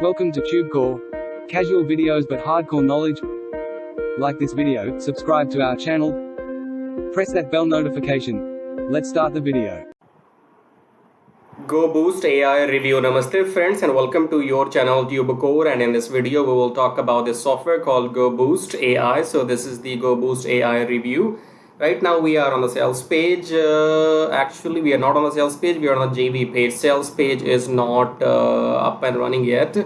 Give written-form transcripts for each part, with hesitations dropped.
Welcome to TubeCore. Casual videos but hardcore knowledge. Like this video, subscribe to our channel, press that bell notification. Let's start the video. GoBoost AI review. Namaste friends and welcome to your channel TubeCore, and in this video we will talk about this software called GoBoost AI. So this is the GoBoost AI review. Right now we are on the sales page. Actually we are not on the sales page, we are on the JV page. Sales page is not up and running yet.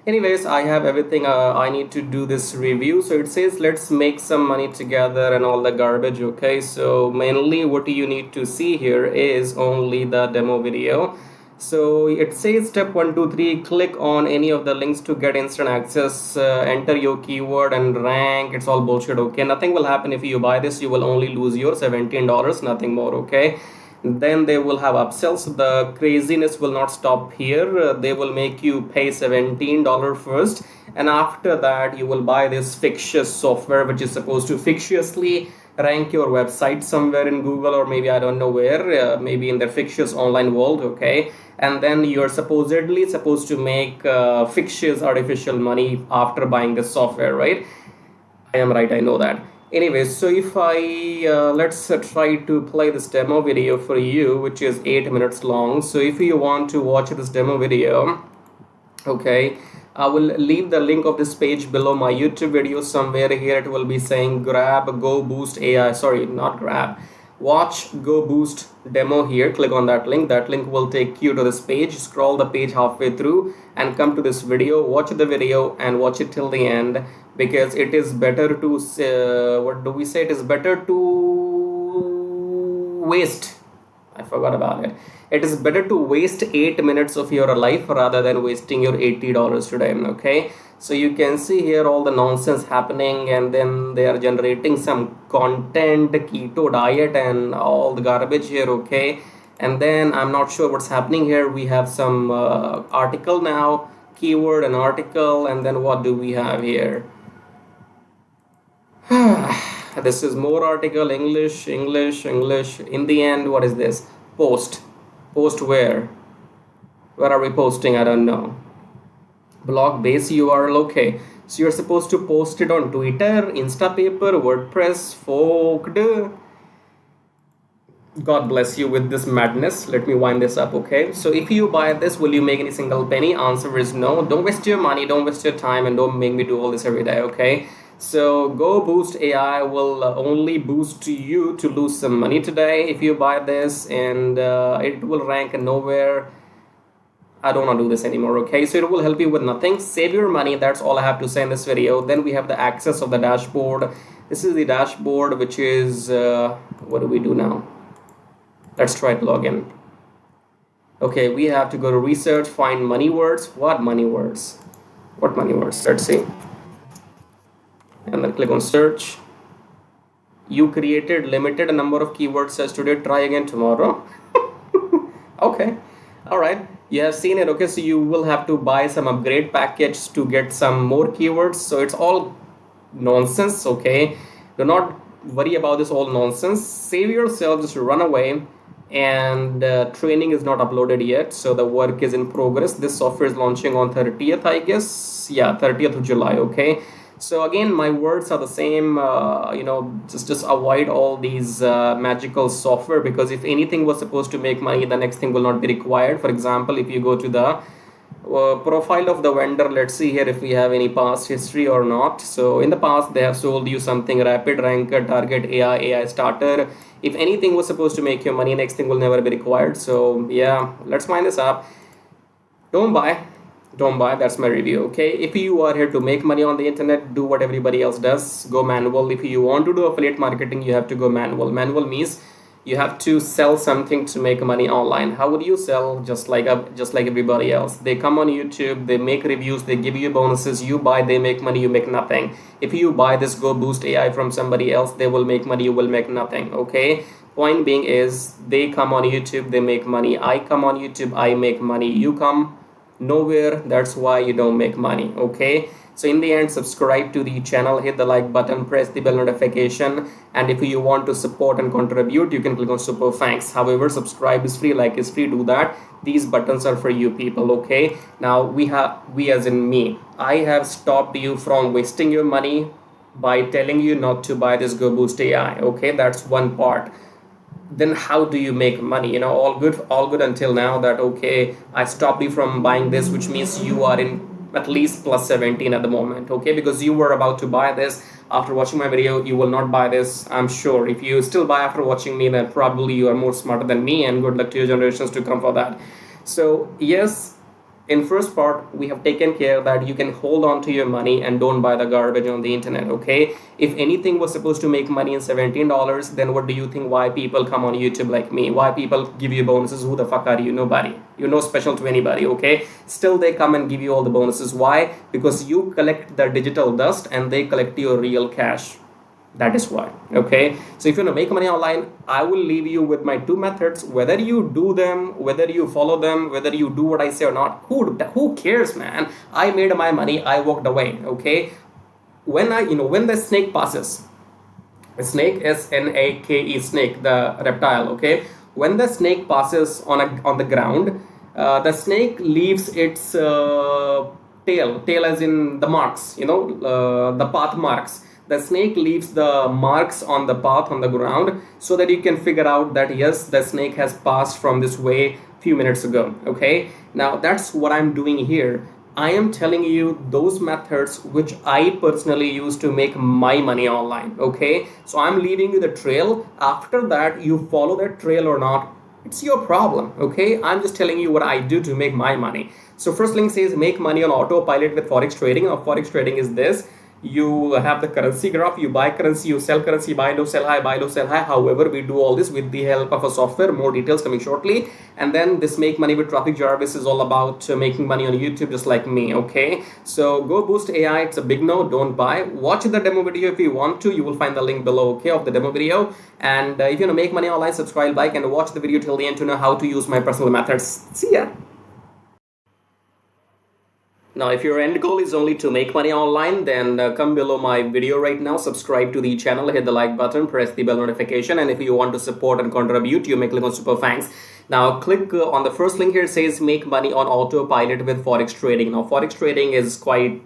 Anyways, I have everything I need to do this review. So it says let's make some money together and all the garbage. Okay, so mainly what you need to see here is only the demo video. So it says step 1, 2, 3, click on any of the links to get instant access, enter your keyword and rank. It's all bullshit. Okay, nothing will happen if you buy this. You will only lose your $17, nothing more. Okay, then they will have upsells. The craziness will not stop here. They will make you pay $17 first, and after that you will buy this fictitious software which is supposed to fictitiously rank your website somewhere in Google, or maybe I don't know where, maybe in their fictitious online world. Okay, and then you're supposedly supposed to make fictitious artificial money after buying this software, right? I am right, I know that. Anyways, so if I let's try to play this demo video for you, which is 8 minutes long. So if you want to watch this demo video, okay, I will leave the link of this page below my YouTube video somewhere. Here it will be saying grab GoBoost AI, sorry, not grab, watch GoBoost demo. Here click on that link. That link will take you to this page. Scroll the page halfway through and come to this video. Watch the video and watch it till the end, because it is better to what do we say, it is better to waste, I forgot about it. It is better to waste 8 minutes of your life rather than wasting your $80 today. Okay, so you can see here all the nonsense happening, and then they are generating some content, keto diet and all the garbage here. Okay, and then I'm not sure what's happening here. We have some article now, keyword and article, and then what do we have here? This is more article, English. In the end, what is this? Post where are we posting? I don't know. Blog base URL. Okay, so you're supposed to post it on Twitter, Instapaper, WordPress, Forked. God bless you with this madness. Let me wind this up. Okay, so if you buy this, will you make any single penny? Answer is no. Don't waste your money, don't waste your time, and don't make me do all this every day. Okay, so GoBoost AI will only boost you to lose some money today if you buy this, and it will rank nowhere. I don't want to do this anymore. Okay, so it will help you with nothing. Save your money. That's all I have to say in this video. Then we have the access of the dashboard. This is the dashboard, which is what do we do now? Let's try to log in. Okay, we have to go to research, find money words. What money words? What money words? Let's see. And then click on search. You created limited number of keywords as today, try again tomorrow. Okay, all right, you have seen it. Okay, so you will have to buy some upgrade package to get some more keywords. So it's all nonsense. Okay, do not worry about this all nonsense. Save yourself, just run away. And training is not uploaded yet, so the work is in progress. This software is launching on 30th, I guess. Yeah, 30th of July. Okay, so again, my words are the same. Just avoid all these magical software, because if anything was supposed to make money, the next thing will not be required. For example, if you go to the profile of the vendor, let's see here if we have any past history or not. So in the past they have sold you something, rapid ranker, target AI starter. If anything was supposed to make you money, next thing will never be required. So yeah, let's wind this up. Don't buy. That's my review. Okay, if you are here to make money on the internet, do what everybody else does, go manual. If you want to do affiliate marketing, you have to go manual. Manual means you have to sell something to make money online. How would you sell? Just like everybody else. They come on YouTube, they make reviews, they give you bonuses, you buy, they make money, you make nothing. If you buy this GoBoost AI from somebody else, they will make money, you will make nothing. Okay, point being is, they come on YouTube, they make money. I come on YouTube, I make money. You come nowhere. That's why you don't make money. Okay, so in the end, subscribe to the channel, hit the like button, press the bell notification, and if you want to support and contribute, you can click on super thanks. However, subscribe is free, like is free, do that. These buttons are for you people. Okay, now we as in me, I have stopped you from wasting your money by telling you not to buy this GoBoost AI. Okay, that's one part. Then how do you make money? All good until now, that okay, I stopped you from buying this, which means you are in at least plus 17 at the moment. Okay, because you were about to buy this after watching my video. You will not buy this, I'm sure. If you still buy after watching me, then probably you are more smarter than me, and good luck to your generations to come for that. So yes, in first part we have taken care that you can hold on to your money and don't buy the garbage on the internet. Okay, if anything was supposed to make money in $17, then what do you think, why people come on YouTube like me, why people give you bonuses? Who the fuck are you? Nobody. You're no special to anybody. Okay, still they come and give you all the bonuses. Why? Because you collect the digital dust and they collect your real cash. That is why. Okay, so if you want to make money online, I will leave you with my two methods. Whether you do them, whether you follow them, whether you do what I say or not, who cares, man? I made my money, I walked away. Okay, when the snake passes, a snake, snake, snake, the reptile. Okay, when the snake passes on the ground, the snake leaves its tail as in the marks, the path marks. The snake leaves the marks on the path on the ground, so that you can figure out that yes, the snake has passed from this way few minutes ago. Okay, now that's what I'm doing here. I am telling you those methods which I personally use to make my money online. Okay, so I'm leaving you the trail. After that, you follow that trail or not, it's your problem. Okay, I'm just telling you what I do to make my money. So first link says make money on autopilot with forex trading. Or forex trading is this: you have the currency graph, you buy currency, you sell currency, buy low, sell high, buy low, sell high. However, we do all this with the help of a software. More details coming shortly. And then this make money with Traffic Jarvis is all about making money on YouTube, just like me. Okay, so GoBoost AI, it's a big no, don't buy. Watch the demo video if you want to. You will find the link below, okay, of the demo video. And if you want to make money online, subscribe, like, and watch the video till the end to know how to use my personal methods. See ya. Now, if your end goal is only to make money online, then come below my video right now, subscribe to the channel, hit the like button, press the bell notification, and if you want to support and contribute, you may click on super thanks. Now, click on the first link here. It says make money on autopilot with forex trading. Now, forex trading is quite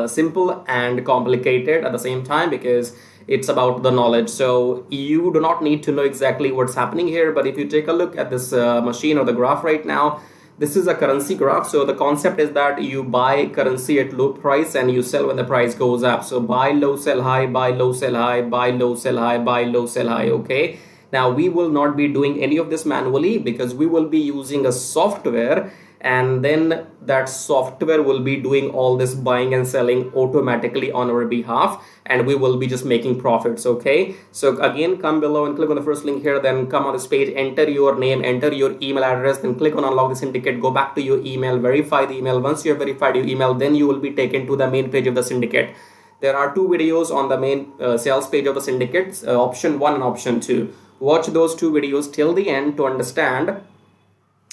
simple and complicated at the same time, because it's about the knowledge. So you do not need to know exactly what's happening here, but if you take a look at this machine or the graph right now, this is a currency graph. So the concept is that you buy currency at low price and you sell when the price goes up. So buy low, sell high, buy low, sell high, buy low, sell high, buy low, sell high. Okay, now we will not be doing any of this manually, because we will be using a software, and then that software will be doing all this buying and selling automatically on our behalf, and we will be just making profits. Okay, so again, come below and click on the first link here, then come on this page, enter your name, enter your email address, then click on unlock the syndicate, go back to your email, verify the email. Once you have verified your email, then you will be taken to the main page of the syndicate. There are two videos on the main sales page of the syndicate, option 1 and option 2. Watch those two videos till the end to understand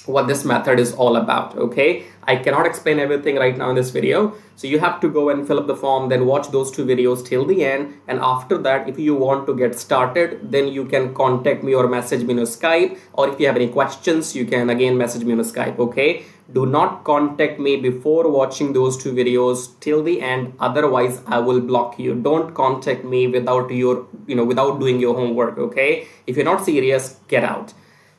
what this method is all about. Okay, I cannot explain everything right now in this video, so you have to go and fill up the form, then watch those two videos till the end, and after that, if you want to get started, then you can contact me or message me on Skype, or if you have any questions, you can again message me on Skype. Okay, do not contact me before watching those two videos till the end, otherwise I will block you. Don't contact me without without doing your homework. Okay, if you're not serious, get out.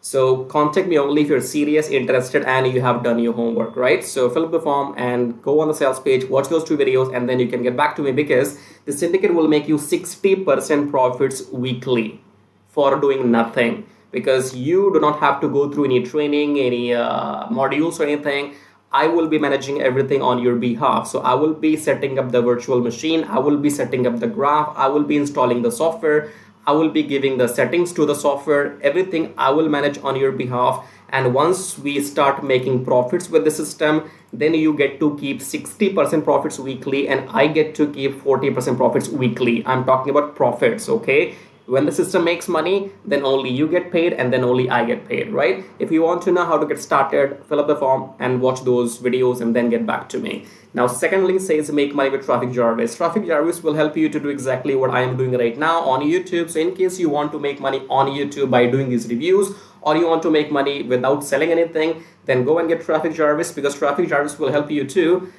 So contact me only if you're serious, interested, and you have done your homework, right? So fill up the form and go on the sales page, watch those two videos, and then you can get back to me, because the syndicate will make you 60% profits weekly for doing nothing, because you do not have to go through any training, any modules or anything. I will be managing everything on your behalf. So I will be setting up the virtual machine, I will be setting up the graph, I will be installing the software, I will be giving the settings to the software, everything I will manage on your behalf. And once we start making profits with the system, then you get to keep 60% profits weekly, and I get to keep 40% profits weekly. I'm talking about profits. Okay, When the system makes money, then only you get paid and then only I get paid, right? If you want to know how to get started, fill up the form and watch those videos and then get back to me. Now, second link says make money with Traffic Jarvis. Traffic Jarvis will help you to do exactly what I am doing right now on YouTube. So in case you want to make money on YouTube by doing these reviews, or you want to make money without selling anything, then go and get Traffic Jarvis, because Traffic Jarvis will help you to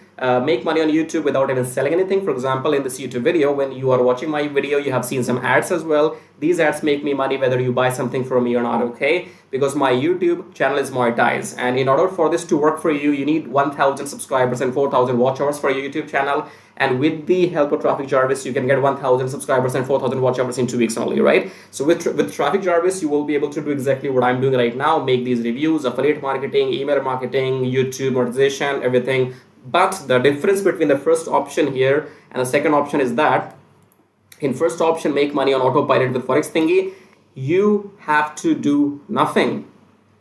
make money on YouTube without even selling anything. For example, in this YouTube video, when you are watching my video, you have seen some ads as well. These ads make me money whether you buy something from me or not, okay? Because my YouTube channel is monetized, and in order for this to work for you, you need 1,000 subscribers and 4,000 watch hours for your YouTube channel. And with the help of Traffic Jarvis, you can get 1,000 subscribers and 4,000 watch hours in 2 weeks only, right? So with Traffic Jarvis, you will be able to do exactly what I'm doing right now, make these reviews, affiliate marketing, email marketing, YouTube monetization, everything. But the difference between the first option here and the second option is that in first option, make money on autopilot with Forex Thingy, you have to do nothing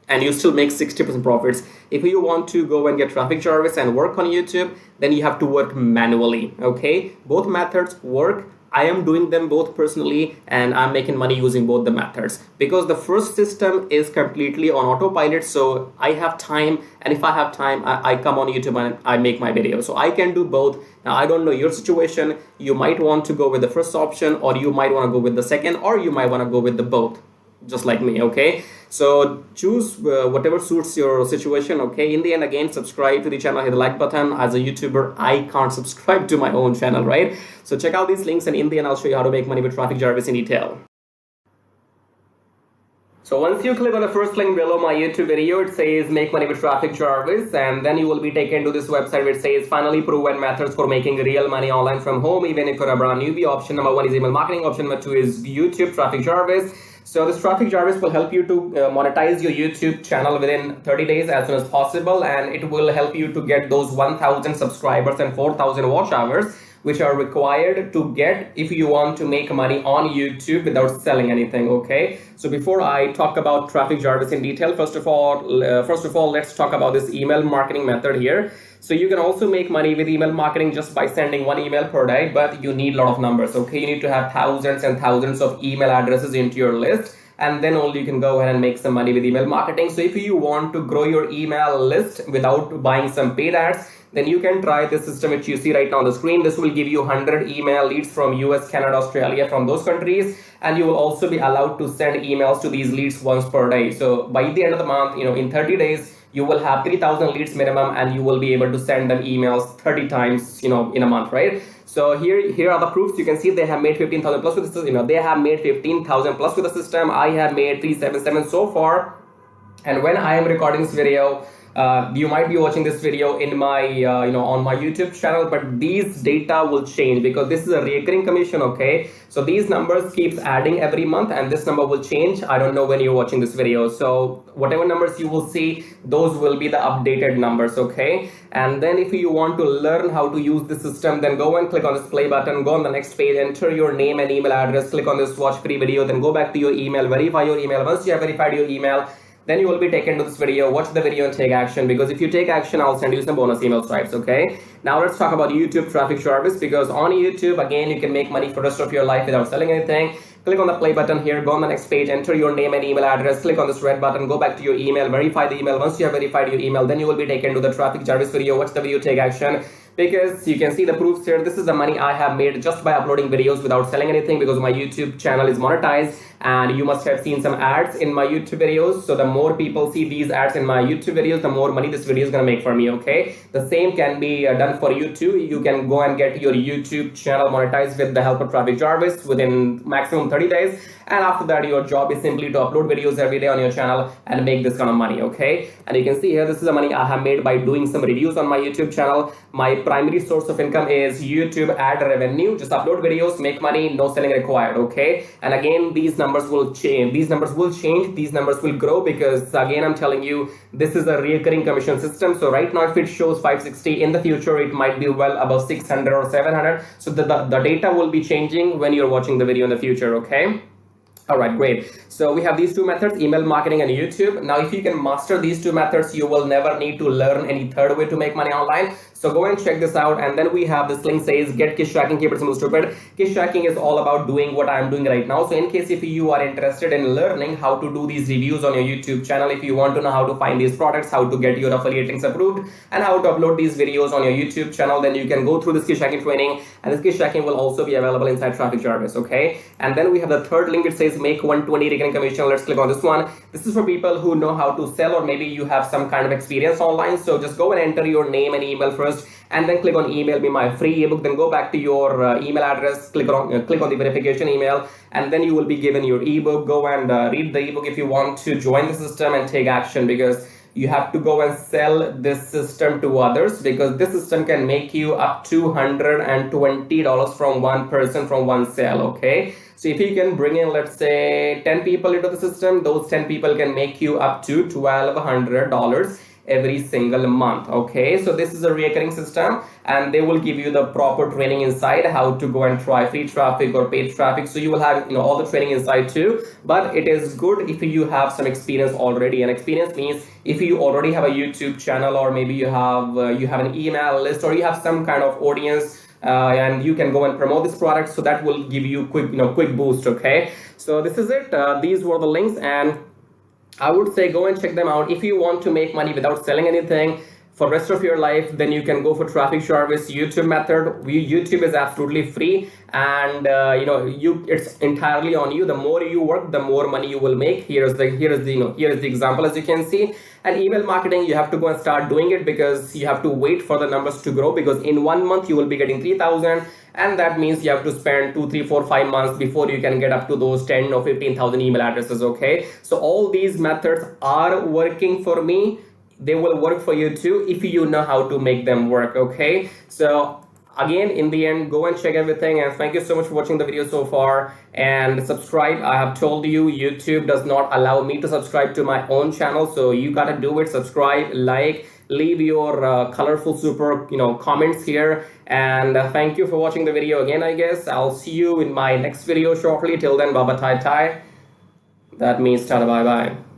and you still make 60% profits. If you want to go and get Traffic Jarvis and work on YouTube, then you have to work manually, okay? Both methods work. I am doing them both personally, and I'm making money using both the methods, because the first system is completely on autopilot. So I have time, and if I have time, I come on YouTube and I make my video. So I can do both. Now, I don't know your situation. You might want to go with the first option, or you might want to go with the second, or you might want to go with the both, just like me, okay? So choose whatever suits your situation, okay? In the end, again, subscribe to the channel, hit the like button. As a YouTuber, I can't subscribe to my own channel, right? So check out these links, and in the end, I'll show you how to make money with Traffic Jarvis in detail. So once you click on the first link below my YouTube video, it says make money with Traffic Jarvis, and then you will be taken to this website which says finally proven methods for making real money online from home, even if you're a brand newbie. Option number 1 is email marketing. Option number 2 is YouTube Traffic Jarvis. So this Traffic Jarvis will help you to monetize your YouTube channel within 30 days as soon as possible, and it will help you to get those 1,000 subscribers and 4,000 watch hours, which are required to get if you want to make money on YouTube without selling anything, okay? So before I talk about Traffic Jarvis in detail, first of all, let's talk about this email marketing method here. So you can also make money with email marketing just by sending 1 email per day, but you need a lot of numbers, okay? You need to have thousands and thousands of email addresses into your list, and then only you can go ahead and make some money with email marketing. So if you want to grow your email list without buying some paid ads, then you can try this system which you see right now on the screen. This will give you 100 email leads from US, Canada, Australia, from those countries, and you will also be allowed to send emails to these leads once per day. So by the end of the month, in 30 days, you will have 3,000 leads minimum, and you will be able to send them emails 30 times, in a month, right? So here are the proofs. You can see they have made 15,000 plus with the system. They have made 15,000 plus with the system. I have made 377 so far, and when I am recording this video, you might be watching this video in my on my YouTube channel, but these data will change because this is a recurring commission, okay? So these numbers keeps adding every month, and this number will change. I don't know when you're watching this video, so whatever numbers you will see, those will be the updated numbers, okay? And then if you want to learn how to use the system, then go and click on this play button, go on the next page, enter your name and email address, click on this watch free video, then go back to your email, verify your email. Once you have verified your email, then you will be taken to this video. Watch the video and take action, because if you take action, I'll send you some bonus email stripes, okay? Now let's talk about YouTube Traffic Jarvis, because on YouTube, again, you can make money for the rest of your life without selling anything. Click on the play button here, go on the next page, enter your name and email address, click on this red button, go back to your email, verify the email. Once you have verified your email, then you will be taken to the Traffic Jarvis video. Watch the video, take action, because you can see the proofs here. This is the money I have made just by uploading videos without selling anything, because my YouTube channel is monetized, and you must have seen some ads in my YouTube videos. So the more people see these ads in my YouTube videos, the more money this video is gonna make for me, okay? The same can be done for you too. You can go and get your YouTube channel monetized with the help of Traffic Jarvis within maximum 30 days. And after that, your job is simply to upload videos every day on your channel and make this kind of money, okay? And you can see here, this is the money I have made by doing some reviews on my YouTube channel. My primary source of income is YouTube ad revenue. Just upload videos, make money, no selling required, okay? And again, these numbers will change. These numbers will grow, because again, I'm telling you, this is a recurring commission system. So right now, if it shows 560, in the future, it might be well above 600 or 700. So the data will be changing when you're watching the video in the future, okay? All right, great. So we have these two methods, email marketing and YouTube. Now, if you can master these two methods, you will never need to learn any third way to make money online. So go and check this out. And then we have this link says get kiss tracking, keep it simple stupid. Kiss tracking is all about doing what I'm doing right now. So in case if you are interested in learning how to do these reviews on your YouTube channel, if you want to know how to find these products, how to get your affiliate links approved, and how to upload these videos on your YouTube channel, then you can go through this kiss tracking training. And this kiss tracking will also be available inside Traffic Jarvis. Okay. And then we have the third link. It says make 120 recurring commission. Let's click on this one. This is for people who know how to sell, or maybe you have some kind of experience online. So just go and enter your name and email first, and then click on email me my free ebook. Then go back to your email address, click on the verification email, and then you will be given your ebook. Go and read the ebook if you want to join the system and take action, because you have to go and sell this system to others, because this system can make you up to $120 from one person, from one sale. Okay, so if you can bring in, let's say 10 people into the system, those 10 people can make you up to $1,200 every single month. Okay, so this is a recurring system, and they will give you the proper training inside how to go and try free traffic or paid traffic. So you will have all the training inside too. But it is good if you have some experience already, and experience means if you already have a YouTube channel, or maybe you have an email list, or you have some kind of audience, and you can go and promote this product. So that will give you quick boost. Okay, so this is it. These were the links, and I would say go and check them out. If you want to make money without selling anything for rest of your life, then you can go for Traffic Jarvis YouTube method. YouTube is absolutely free, and it's entirely on you. The more you work, the more money you will make. Here is the example, as you can see. And email marketing, you have to go and start doing it, because you have to wait for the numbers to grow, because in 1 month you will be getting 3,000, and that means you have to spend 2, 3, 4, 5 months before you can get up to those 10 or 15,000 email addresses. Okay, so all these methods are working for me. They will work for you too if you know how to make them work. Okay, so again, in the end, go and check everything, and thank you so much for watching the video so far, and subscribe. I have told you YouTube does not allow me to subscribe to my own channel, so you gotta do it. Subscribe, like, leave your colorful super comments here, and thank you for watching the video again. I guess I'll see you in my next video shortly. Till then, bye bye, tai tai. That means tada, bye bye.